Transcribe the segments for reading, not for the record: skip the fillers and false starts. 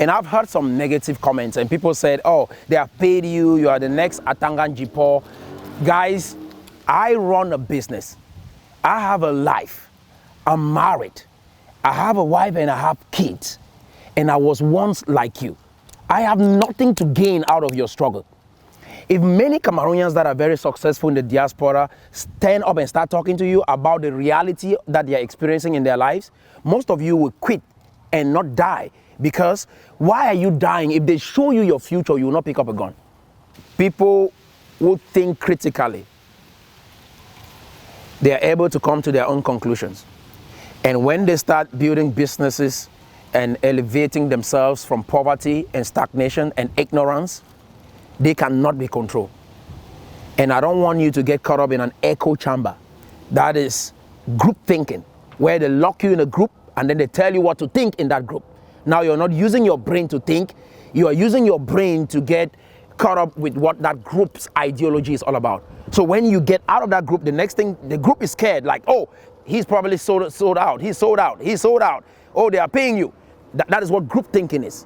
And I've heard some negative comments, and people said, oh, they have paid you, you are the next Atangan Jipo. Guys, I run a business. I have a life. I'm married. I have a wife and I have kids. And I was once like you. I have nothing to gain out of your struggle. If many Cameroonians that are very successful in the diaspora stand up and start talking to you about the reality that they are experiencing in their lives, most of you will quit and not die. Because why are you dying? If they show you your future, you will not pick up a gun. People who think critically, they are able to come to their own conclusions. And when they start building businesses and elevating themselves from poverty and stagnation and ignorance, they cannot be controlled. And I don't want you to get caught up in an echo chamber. That is group thinking, where they lock you in a group and then they tell you what to think in that group. Now you're not using your brain to think, you are using your brain to get caught up with what that group's ideology is all about. So when you get out of that group, the next thing, the group is scared, like, oh, he's probably sold out, he's sold out. Oh, they are paying you. That is what group thinking is.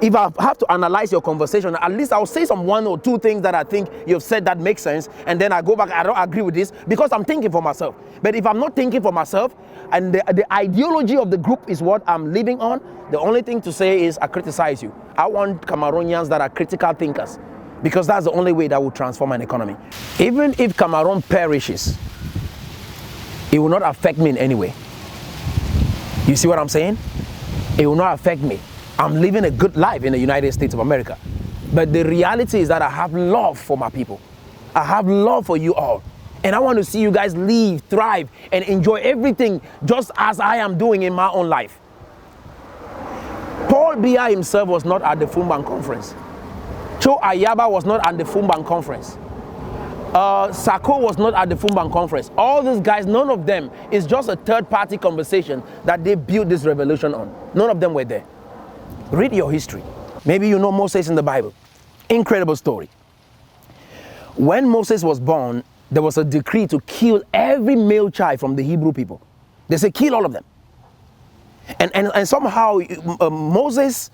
If I have to analyze your conversation, at least I'll say some one or two things that I think you've said that make sense, and then I go back, I don't agree with this, because I'm thinking for myself. But if I'm not thinking for myself, and the ideology of the group is what I'm living on, the only thing to say is I criticize you. I want Cameroonians that are critical thinkers, because that's the only way that will transform an economy. Even if Cameroon perishes, it will not affect me in any way. You see what I'm saying? It will not affect me. I'm living a good life in the United States of America. But the reality is that I have love for my people. I have love for you all. And I want to see you guys live, thrive, and enjoy everything just as I am doing in my own life. Paul Biya himself was not at the Fumban conference. Cho Ayaba was not at the Fumban conference. Sako was not at the Fumban conference. All these guys, none of them, is just a third-party conversation that they built this revolution on. None of them were there. Read your history. Maybe you know Moses in the Bible. Incredible story. When Moses was born, there was a decree to kill every male child from the Hebrew people. They said, kill all of them. And somehow Moses'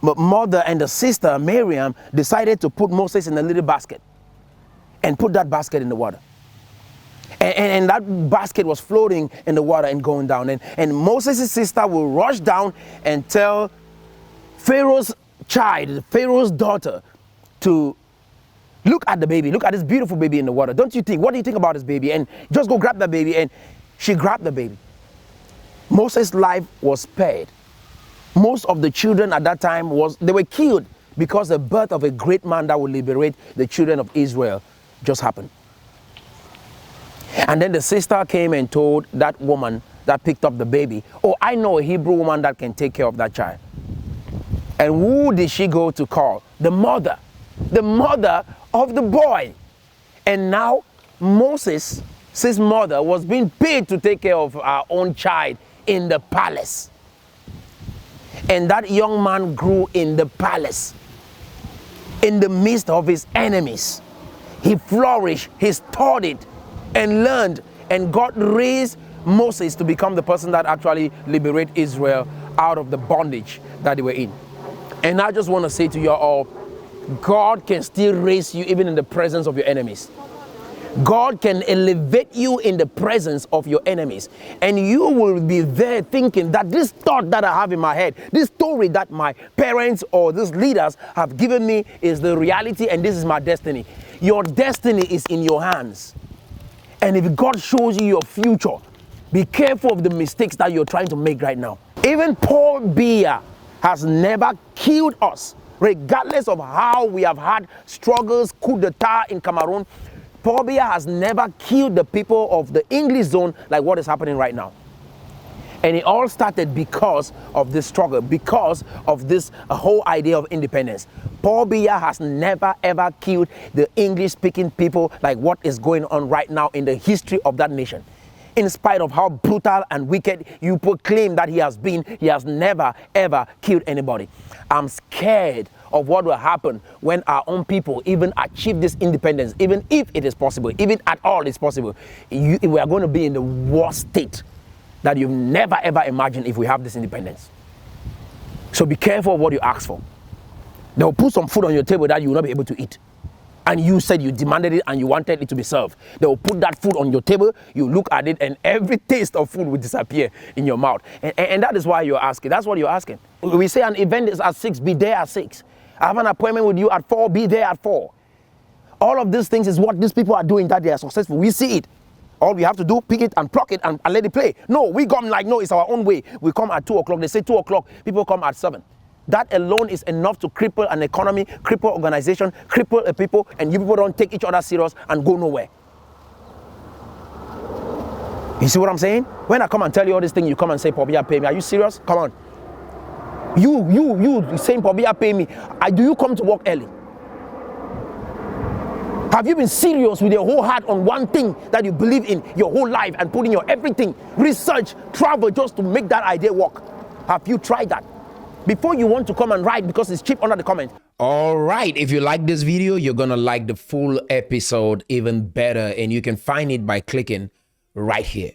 mother and the sister, Miriam, decided to put Moses in a little basket and put that basket in the water. And that basket was floating in the water and going down. And Moses' sister will rush down and tell Pharaoh's child, Pharaoh's daughter, to look at the baby, look at this beautiful baby in the water. Don't you think, what do you think about this baby? And just go grab the baby. And she grabbed the baby. Moses' life was spared. Most of the children at that time, they were killed because the birth of a great man that would liberate the children of Israel just happened. And then the sister came and told that woman that picked up the baby, oh, I know a Hebrew woman that can take care of that child. And who did she go to call? The mother of the boy. And now Moses' mother was being paid to take care of her own child in the palace. And that young man grew in the palace, in the midst of his enemies. He flourished, he studied and learned, and God raised Moses to become the person that actually liberated Israel out of the bondage that they were in. And I just want to say to you all, God can still raise you even in the presence of your enemies. God can elevate you in the presence of your enemies. And you will be there thinking that this thought that I have in my head, this story that my parents or these leaders have given me is the reality, and this is my destiny. Your destiny is in your hands. And if God shows you your future, be careful of the mistakes that you're trying to make right now. Even Paul Biya has never killed us, regardless of how we have had struggles, coup d'etat in Cameroon. Paul Biya has never killed the people of the English zone like what is happening right now. And it all started because of this struggle, because of this whole idea of independence. Paul Biya has never ever killed the English-speaking people like what is going on right now in the history of that nation. In spite of how brutal and wicked you proclaim that he has been, he has never ever killed anybody. I'm scared of what will happen when our own people even achieve this independence, even if it is possible, even at all it's possible. We are going to be in the worst state that you've never ever imagined if we have this independence. So be careful of what you ask for. They'll put some food on your table that you will not be able to eat. And you said you demanded it and you wanted it to be served. They will put that food on your table, you look at it, and every taste of food will disappear in your mouth. And that is why you're asking. That's what you're asking. We say an event is at 6, be there at 6. I have an appointment with you at 4, be there at 4. All of these things is what these people are doing, that they are successful. We see it. All we have to do, pick it and pluck it and let it play. No, we come like, no, it's our own way. We come at 2 o'clock. They say 2 o'clock, people come at 7. That alone is enough to cripple an economy, cripple organization, cripple a people, and you people don't take each other serious and go nowhere. You see what I'm saying? When I come and tell you all this thing, you come and say, Pobia, pay me. Are you serious? Come on. You saying, Pobia, pay me. Do you come to work early? Have you been serious with your whole heart on one thing that you believe in your whole life and putting your everything, research, travel just to make that idea work? Have you tried that? Before you want to come and write because it's cheap under the comment. All right. If you like this video, you're going to like the full episode even better. And you can find it by clicking right here.